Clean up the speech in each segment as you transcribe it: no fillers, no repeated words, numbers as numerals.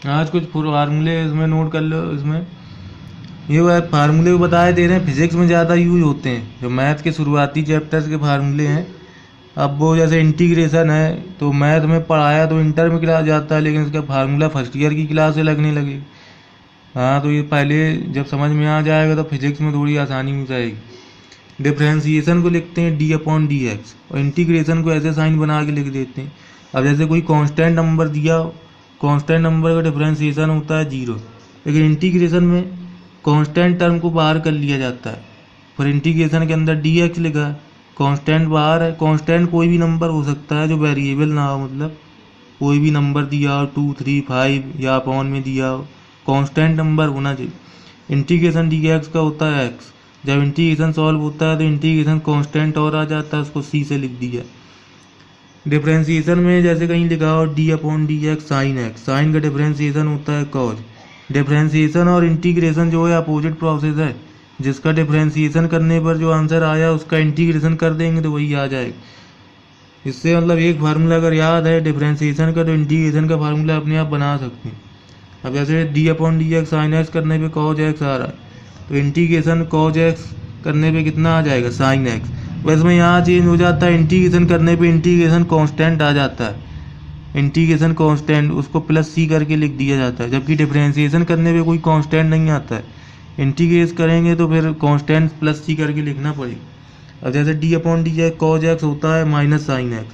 आज कुछ फार्मूले इसमें नोट कर लो। इसमें ये वो फार्मूले बताए दे रहे हैं, फिजिक्स में ज़्यादा यूज होते हैं, जो मैथ के शुरुआती चैप्टर्स के फार्मूले हैं। अब वो जैसे इंटीग्रेशन है तो मैथ में पढ़ाया तो इंटर में क्लास जाता है, लेकिन इसका फार्मूला फर्स्ट ईयर की क्लास से लगने लगे। हाँ, तो ये पहले जब समझ में आ जाएगा तो फिजिक्स में थोड़ी आसानी हो जाएगी। डिफ्रेंसिएशन को लिखते हैं d/dx और इंटीग्रेशन को ऐसे साइन बना के लिख देते हैं। अब जैसे कोई कांस्टेंट नंबर दिया हो, कांस्टेंट नंबर का डिफ्रेंसिएशन होता है 0, लेकिन इंटीग्रेशन में कांस्टेंट टर्म को बाहर कर लिया जाता है। पर इंटीग्रेशन के अंदर dx लिखा है, कांस्टेंट बाहर है। कांस्टेंट कोई भी नंबर हो सकता है जो वेरिएबल ना हो, मतलब कोई भी नंबर दिया हो 2, 3, 5 या अपॉन में दिया हो, कांस्टेंट नंबर होना चाहिए। इंटीग्रेशन dx का होता है x। जब इंटीग्रेशन सॉल्व होता है तो इंटीग्रेशन कांस्टेंट और आ जाता है, उसको c से लिख दिया। डिफरेंशिएशन में जैसे कहीं लिखा हो d/dx साइन x, साइन का डिफरेंशिएशन होता है cos। डिफरेंशिएशन और इंटीग्रेशन जो है अपोजिट प्रोसेस है, जिसका डिफरेंशिएशन करने पर जो आंसर आया उसका इंटीग्रेशन कर देंगे तो वही आ जाएगा। इससे मतलब एक फार्मूला अगर याद है डिफरेंशिएशन का तो इंटीग्रेशन का फार्मूला अपने आप बना सकते हैं। अब जैसे d/dx साइन x करने पे cos x आ रहा है, तो इंटीग्रेशन cos x करने पे कितना आ जाएगा, साइन x। बस में यहाँ चेंज हो जाता है, इंटीग्रेशन करने पे इंटीग्रेशन कांस्टेंट आ जाता है, इंटीग्रेशन कांस्टेंट उसको प्लस c करके लिख दिया जाता है, जबकि डिफरेंशिएशन करने पे कोई कांस्टेंट नहीं आता है। इंटीग्रेट करेंगे तो फिर कांस्टेंट प्लस c करके लिखना पड़ेगा। अब जैसे d/dx cos x होता है माइनस साइन x,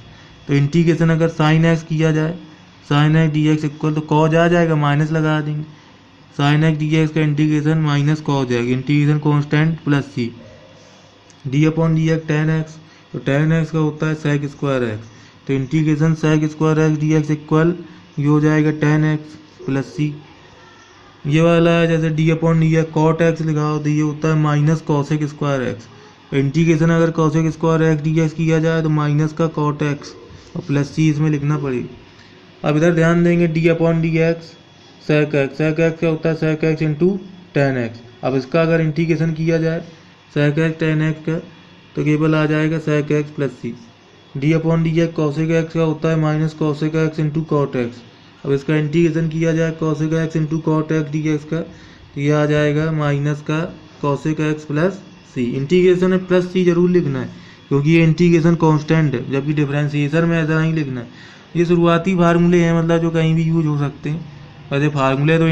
तो इंटीग्रेशन अगर साइन x किया जाए, sine x d x equal तो कॉज आ जाएगा, माइनस लगा देंगे, साइन एक्स डी एक्स का इंटीग्रेशन माइनस कॉज जाएगा, integration constant plus C. d/dx tan x, तो टेन एक्स का होता है सेक स्क्वायर एक्स, तो integration sec square x d x equal ये हो जाएगा टेन एक्स प्लस सी। ये वाला है जैसे d/dx कॉट एक्स लिखा हो तो ये होता है माइनस कॉसेक स्क्वायर एक्स, तो इंटीग्रेशन अगर cosec square x d x किया जाए तो माइनस का कॉट एक्स और प्लस सी इसमें लिखना पड़ेगा। अब इधर ध्यान देंगे d/dx सेक एक्स, सेक एक्स क्या होता है sec x into tan x. अब इसका अगर इंटीग्रेशन किया जाए सेक एक्स टेन एक्स का तो केवल आ जाएगा sec x plus C. d/dx cosec x का होता है minus cosec x into cot x. अब इसका इंटीग्रेशन किया जाए cosec x into cot x d x का तो ये आ जाएगा माइनस का cosec x plus C. Integration में प्लस सी जरूर लिखना है क्योंकि ये इंटीग्रेशन कांस्टेंट है, जबकि डिफरेंशिएशन में ऐसा नहीं लिखना है। ये शुरुआती फार्मूले हैं, मतलब जो कहीं भी यूज हो सकते हैं। वैसे फार्मूले तो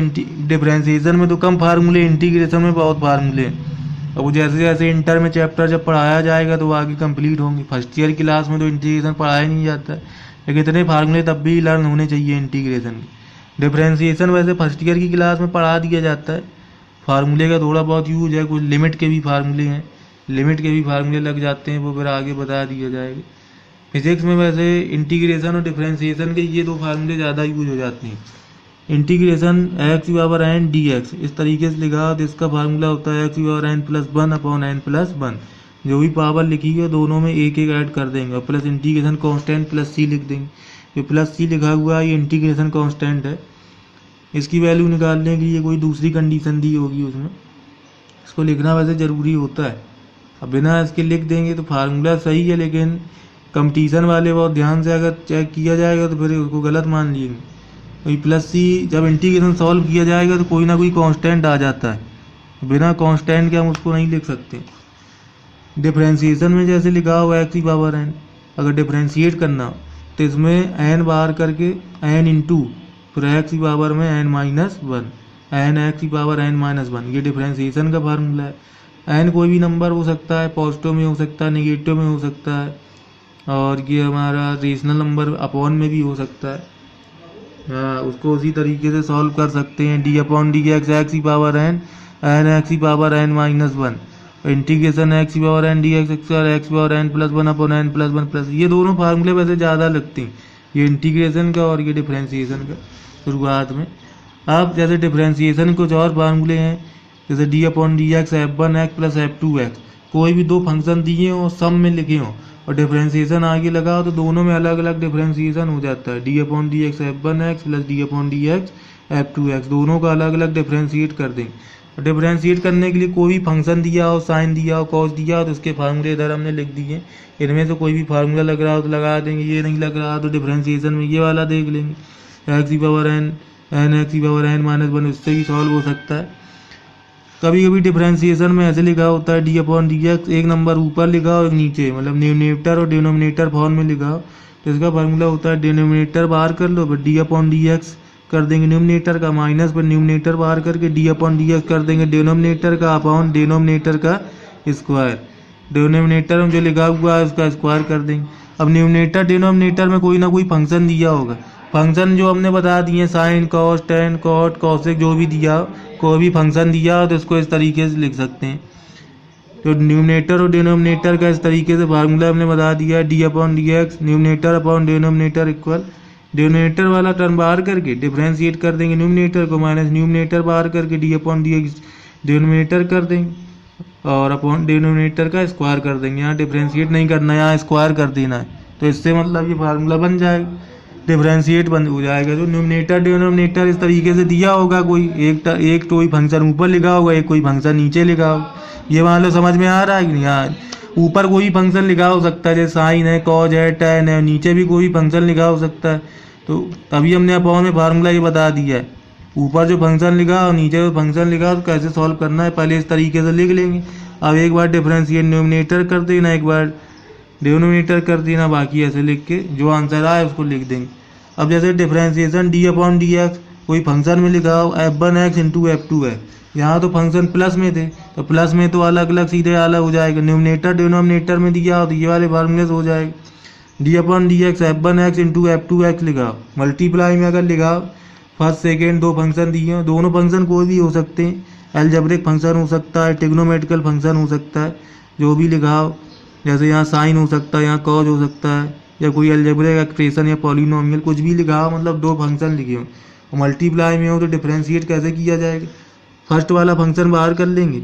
डिफरेंशिएशन में तो कम फार्मूले, इंटीग्रेशन में बहुत फार्मूले हैं। अब वो जैसे जैसे इंटर में चैप्टर जब पढ़ाया जाएगा तो वो आगे कंप्लीट होंगे। फर्स्ट ईयर क्लास में तो इंटीग्रेशन पढ़ाया नहीं जाता है, लेकिन इतने फार्मूले तब भी लर्न होने चाहिए इंटीग्रेशन के। डिफरेंशिएशन वैसे फर्स्ट ईयर की क्लास में पढ़ा दिया जाता है, फार्मूले का थोड़ा बहुत यूज है, कुछ लिमिट के भी फार्मूले हैं, लिमिट के भी फार्मूले लग जाते हैं, वो फिर आगे बता दिया जाएगा। फिजिक्स में वैसे इंटीग्रेशन और डिफरेंशिएशन के ये दो फार्मूले ज़्यादा यूज हो जाते हैं। Integration x power n d x इस तरीके से लिखा तो इसका फार्मूला होता है x power n plus one upon n plus one. जो भी पावर लिखी है दोनों में एक एक ऐड कर देंगे और प्लस इंटीग्रेशन कांस्टेंट प्लस सी लिख देंगे। ये प्लस सी लिखा हुआ है ये इंटीग्रेशन कांस्टेंट है, इसकी वैल्यू निकालने के लिए कोई दूसरी कंडीशन दी होगी उसमें, इसको लिखना वैसे ज़रूरी होता है। अब बिना इसके लिख देंगे तो फार्मूला सही है, लेकिन कंपटीशन वाले बहुत ध्यान से अगर चेक किया जाएगा तो फिर उसको गलत मान लेंगे। तो प्लस सी जब इंटीग्रेशन सॉल्व किया जाएगा तो कोई ना कोई कांस्टेंट आ जाता है, बिना कांस्टेंट के हम उसको नहीं लिख सकते। डिफरेंशिएशन में जैसे लिखा हुआ एक्स की पावर एन, अगर डिफरेंशिएट करना हो तो इसमें एन बाहर करके एन इंटू फिर एक्स की पावर में n minus one, n x की पावर एन माइनस वन, ये डिफरेंशिएशन का फार्मूला है। एन कोई भी नंबर हो सकता है, पॉजिटिव में हो सकता है, निगेटिव में हो सकता है, और ये हमारा रेशनल नंबर अपॉन में भी हो सकता है। हाँ, उसको उसी तरीके से सॉल्व कर सकते हैं। d/dx एक्स की पावर एन एन एक्स की power n minus one, integration x की पावर एन डी एक्स और x power n plus one upon n plus one plus. ये दोनों फार्मूले वैसे ज़्यादा लगते हैं, ये इंटीग्रेशन का और ये डिफरेंशिएशन का शुरुआत में। अब जैसे डिफरेंशिएशन कुछ और फार्मूले हैं, जैसे d/dx f1 x plus f2 x, कोई भी दो फंक्शन दिए हों सम में लिखे हों और डिफरेंशिएशन आगे लगाओ तो दोनों में अलग अलग डिफरेंशिएशन हो जाता है। d/dx f1 x plus d/dx f2 x, दोनों का अलग अलग डिफरेंशिएट कर देंगे। डिफरेंशिएट करने के लिए कोई भी फंक्शन दिया हो, साइन दिया हो, कॉस दिया हो, तो उसके फार्मूले इधर हमने लिख दिए। इनमें से कोई भी फार्मूला लग रहा हो तो लगा देंगे, ये नहीं लग रहा तो डिफरेंशिएशन में ये वाला देख लेंगे। एक्स की पावर एन n(x)(n-1) उससे भी सॉल्व हो सकता है। कभी कभी डिफरेंशिएशन में ऐसे लिखा होता है d/dx, एक नंबर ऊपर लिखा हो एक नीचे, मतलब न्यूमरेटर और डिनोमिनेटर फॉर्म में लिखा हो, तो इसका फार्मूला होता है डिनोमिनेटर बाहर कर लो, फिर d/dx कर देंगे न्यूमरेटर का, माइनस पर न्यूमरेटर बाहर करके d/dx कर देंगे डिनोमिनेटर का अपॉन डिनोमिनेटर का स्क्वायर। डिनोमिनेटर में जो लिखा हुआ है उसका स्क्वायर कर देंगे। अब न्यूमरेटर डिनोमिनेटर में कोई ना कोई फंक्शन दिया होगा, फंक्शन जो हमने बता दिए sine cos tan cot cosec जो भी दिया हो, कोई भी फंक्शन दिया हो तो इसको इस तरीके से लिख सकते हैं। तो न्यूमरेटर और डिनोमिनेटर का इस तरीके से फार्मूला हमने बता दिया है d/dx numerator upon denominator equal denominator वाला टर्म बाहर करके डिफरेंशिएट कर देंगे न्यूमरेटर को, माइनस न्यूमरेटर बाहर करके d/dx डिनोमिनेटर कर देंगे और अपॉन डिनोमिनेटर का स्क्वायर कर देंगे। यहाँ डिफरेंशिएट नहीं करना है, यहाँ स्क्वायर कर देना है, तो इससे मतलब ये फार्मूला बन जाएगा, डिफरेंशिएट बंद हो जाएगा। तो न्यूमरेटर डिनोमिनेटर इस तरीके से दिया होगा, कोई एक कोई फंक्शन ऊपर लिखा होगा, एक कोई फंक्शन नीचे लिखा होगा। ये मान लो समझ में आ रहा है कि नहीं? हाँ, ऊपर कोई फंक्शन लिखा हो सकता है, जैसे साइन है कॉज है टेन है, नीचे भी कोई फंक्शन लिखा हो सकता है। तो तभी हमने अपॉन में फार्मूला ये बता दिया है, ऊपर जो फंक्शन लिखा और नीचे जो फंक्शन लिखा तो कैसे सॉल्व करना है पहले इस तरीके से लिख लेंगे। अब एक बार डिफरेंशिएट न्यूमरेटर कर देना, एक बार डिनोमिनेटर कर देना, बाकी ऐसे लिख के जो आंसर आए उसको लिख देंगे। अब जैसे डिफरेंशिएशन d/dx कोई फंक्शन में लिखा हो f1x इंटू f2 है, यहाँ तो फंक्शन प्लस में थे तो प्लस में तो अलग अलग सीधे अलग हो जाएगा, न्यूमरेटर डिनोमिनेटर में दिया हो तो ये वाले फार्मूले से हो जाएगा। d/dx f1x इंटू f2x लिखा हो, मल्टीप्लाई में अगर लिखा हो फर्स्ट सेकेंड दो फंक्शन दिए हो, दोनों फंक्शन कोई भी हो सकते हैं, एल्जेब्रिक फंक्शन हो सकता है, ट्रिग्नोमेट्रिकल फंक्शन हो सकता है, जो भी लिखा हो, जैसे यहाँ साइन हो सकता है, यहाँ कॉज हो सकता है, या कोई एल्जेब्रिक एक्सप्रेशन या पॉलिनोमियल कुछ भी लिखा हो, मतलब दो फंक्शन लिखे हो और मल्टीप्लाई में हो तो डिफरेंशिएट कैसे किया जाएगा? फर्स्ट वाला फंक्शन बाहर कर लेंगे,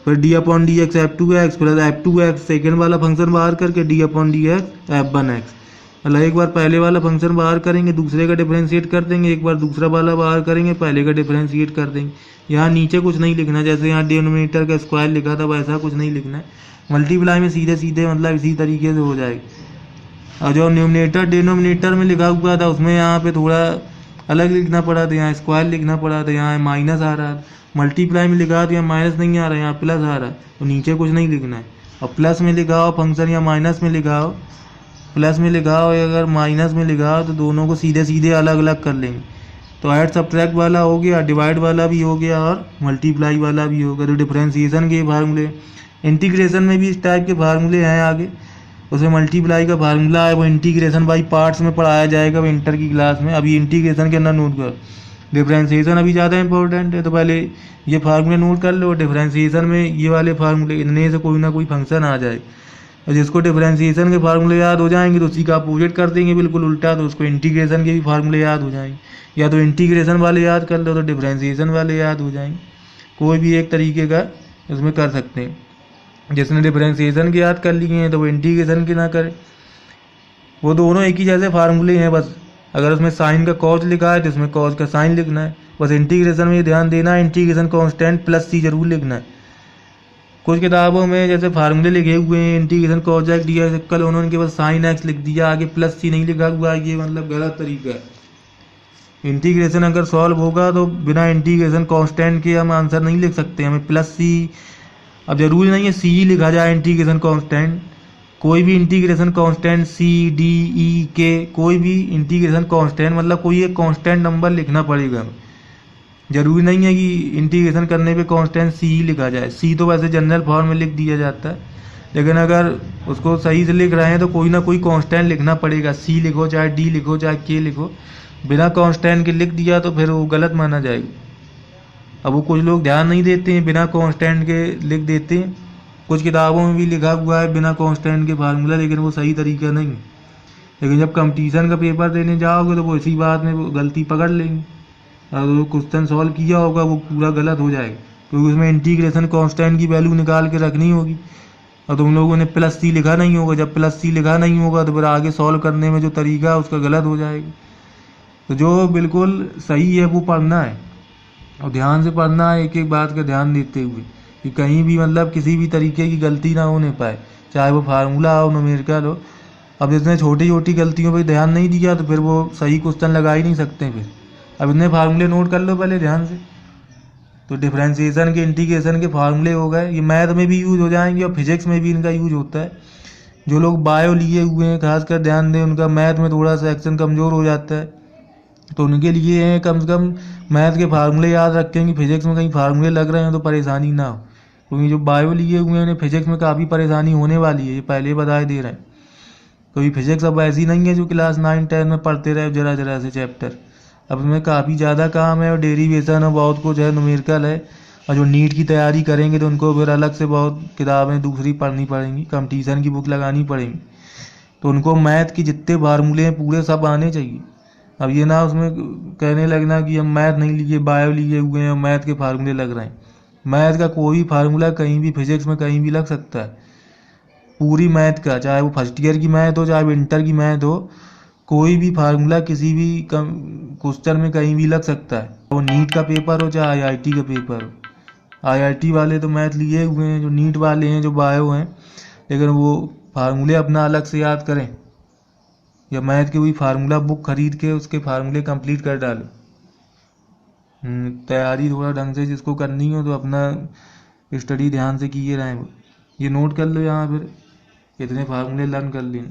फिर d/dx f2x plus f2x second वाला फंक्शन बाहर करके d/dx f1x, मतलब एक बार पहले वाला फंक्शन बाहर करेंगे दूसरे का डिफरेंशिएट कर देंगे, एक बार दूसरा वाला बाहर करेंगे पहले का डिफरेंशिएट कर देंगे। यहाँ नीचे कुछ नहीं लिखना, जैसे यहाँ डिनोमिनेटर का स्क्वायर लिखा था वैसा कुछ नहीं लिखना है, मल्टीप्लाई में सीधे सीधे मतलब इसी तरीके से हो जाएगा। और जो न्यूमरेटर डिनोमिनेटर में लिखा हुआ था उसमें यहाँ पे थोड़ा अलग लिखना पड़ा था, यहाँ स्क्वायर लिखना पड़ा था, यहाँ माइनस आ रहा है, मल्टीप्लाई में लिखा तो यहाँ माइनस नहीं आ रहा है, यहाँ प्लस आ रहा है, तो नीचे कुछ नहीं लिखना है। और प्लस में लिखा हो फंक्शन या माइनस में लिखा हो, प्लस में लिखा हो या अगर माइनस में लिखा हो तो दोनों को सीधे सीधे अलग अलग कर लेंगे। तो ऐड सब्ट्रैक्ट वाला हो गया, डिवाइड वाला भी हो गया और मल्टीप्लाई वाला भी हो गया। तो डिफरेंशिएशन के फार्मूले, इंटीग्रेशन में भी इस टाइप के फार्मूले हैं आगे, उसमें मल्टीप्लाई का फार्मूला है वो इंटीग्रेशन बाई पार्ट्स में पढ़ाया जाएगा इंटर की क्लास में। अभी इंटीग्रेशन के अंदर नोट करो, डिफरेंशिएशन अभी ज़्यादा इंपॉर्टेंट है, तो पहले ये फार्मूले नोट कर लो। डिफरेंशिएशन में ये वाले फार्मूले, इनमें से कोई ना कोई फंक्शन आ जाए और जिसको डिफरेंशिएशन के फार्मूले याद हो जाएंगे तो उसी का अपोजिट कर देंगे बिल्कुल उल्टा, तो उसको इंटीग्रेशन के भी फार्मूले याद हो जाएंगे। या तो इंटीग्रेशन वाले याद कर लो तो डिफरेंशिएशन वाले याद हो जाएंगे, कोई भी एक तरीके का उसमें कर सकते हैं। जिसने डिफरेंशिएशन के याद कर लिए हैं तो वो इंटीग्रेशन के ना करे, वो दोनों एक ही जैसे फार्मूले हैं, बस अगर उसमें साइन का कॉज लिखा है तो उसमें कॉज का साइन लिखना है। बस इंटीग्रेशन में ध्यान देना है, इंटीग्रेशन कांस्टेंट प्लस सी जरूर लिखना है। कुछ किताबों में जैसे फार्मूले लिखे हुए हैं integration cos x d x equal, उन्होंने केवल साइन एक्स लिख दिया, आगे प्लस सी नहीं लिखा हुआ है, ये मतलब गलत तरीका है। इंटीग्रेशन अगर सॉल्व होगा तो बिना इंटीग्रेशन कांस्टेंट के हम आंसर नहीं लिख सकते, हमें प्लस सी, अब जरूरी नहीं है सी ही लिखा जाए इंटीग्रेशन कांस्टेंट, कोई भी integration constant C D E के, कोई भी इंटीग्रेशन कांस्टेंट मतलब कोई एक कांस्टेंट नंबर लिखना पड़ेगा। जरूरी नहीं है कि इंटीग्रेशन करने पे कांस्टेंट सी ही लिखा जाए, सी तो वैसे जनरल फॉर्म में लिख दिया जाता है, लेकिन अगर उसको सही से लिख रहे हैं तो कोई ना कोई कांस्टेंट लिखना पड़ेगा, सी लिखो चाहे डी लिखो चाहे के लिखो, बिना कांस्टेंट के लिख दिया तो फिर वो गलत माना जाएगा। अब वो कुछ लोग ध्यान नहीं देते हैं, बिना कांस्टेंट के लिख देते हैं, कुछ किताबों में भी लिखा हुआ है बिना कांस्टेंट के फार्मूला, लेकिन वो सही तरीका नहीं है। लेकिन जब कंपटीशन का पेपर देने जाओगे तो वो इसी बात में वो गलती पकड़ लेंगे, अगर क्वेश्चन सॉल्व किया होगा वो पूरा गलत हो जाएगा, क्योंकि उसमें इंटीग्रेशन कांस्टेंट की वैल्यू निकाल के रखनी होगी और तुम लोगों ने प्लस सी लिखा नहीं होगा। जब प्लस सी लिखा नहीं होगा तो फिर आगे सॉल्व करने में जो तरीका है उसका गलत हो जाएगा। तो जो बिल्कुल सही है वो पढ़ना है और ध्यान से पढ़ना है, एक एक बात का ध्यान देते हुए कि कहीं भी मतलब किसी भी तरीके की गलती ना होने पाए, चाहे वो फार्मूला हो न्यूमेरिकल हो। अब जिसने छोटी छोटी गलतियों पर ध्यान नहीं दिया तो फिर वो सही क्वेश्चन लगा ही नहीं सकते फिर, अब इतने फार्मूले नोट कर लो पहले ध्यान से। तो डिफरेंशिएशन के, इंटीग्रेशन के फार्मूले हो गए, ये मैथ में भी यूज हो जाएंगे और फिजिक्स में भी इनका यूज होता है। जो लोग बायो लिए हुए हैं खासकर ध्यान दें, उनका मैथ में थोड़ा सा एक्शन कमज़ोर हो जाता है, तो उनके लिए है कम से कम मैथ के फार्मूले याद रखें कि फिजिक्स में कहीं फार्मूले लग रहे हैं तो परेशानी ना हो। क्योंकि जो बायो लिए हुए हैं उन्हें फिजिक्स में काफ़ी परेशानी होने वाली है, ये पहले बता दे रहे हैं। क्योंकि फिजिक्स अब ऐसी नहीं है जो क्लास 9-10 में पढ़ते रहे जरा जरा से चैप्टर। अब इसमें काफ़ी ज़्यादा काम है और डेरिवेशन है, बहुत कुछ है, न्यूमेरिकल है। और जो नीट की तैयारी करेंगे तो उनको फिर अलग से बहुत किताबें दूसरी पढ़नी पड़ेंगी, कंपटीशन की बुक लगानी पड़ेंगी। तो उनको मैथ की जितने फार्मूले हैं पूरे सब आने चाहिए। अब ये ना उसमें कहने लगना कि हम मैथ नहीं लिए, बायो लिए हुए हैं और मैथ के फार्मूले लग रहे हैं। मैथ का कोई भी फार्मूला कहीं भी फिजिक्स में कहीं भी लग सकता है, पूरी मैथ का, चाहे वो फर्स्ट ईयर की मैथ हो चाहे वो इंटर की मैथ हो, कोई भी फार्मूला किसी भी क्वेश्चन में कहीं भी लग सकता है। वो नीट का पेपर हो चाहे आईआईटी का पेपर हो। आईआईटी वाले तो मैथ लिए हुए हैं, जो नीट वाले हैं जो बायो हैं, लेकिन वो फार्मूले अपना अलग से याद करें या मैथ की कोई फार्मूला बुक खरीद के उसके फार्मूले कंप्लीट कर डालो। तैयारी थोड़ा ढंग से जिसको करनी हो तो अपना स्टडी ध्यान से किए रहें। ये नोट कर लो यहाँ, फिर कितने फार्मूले लर्न कर लें।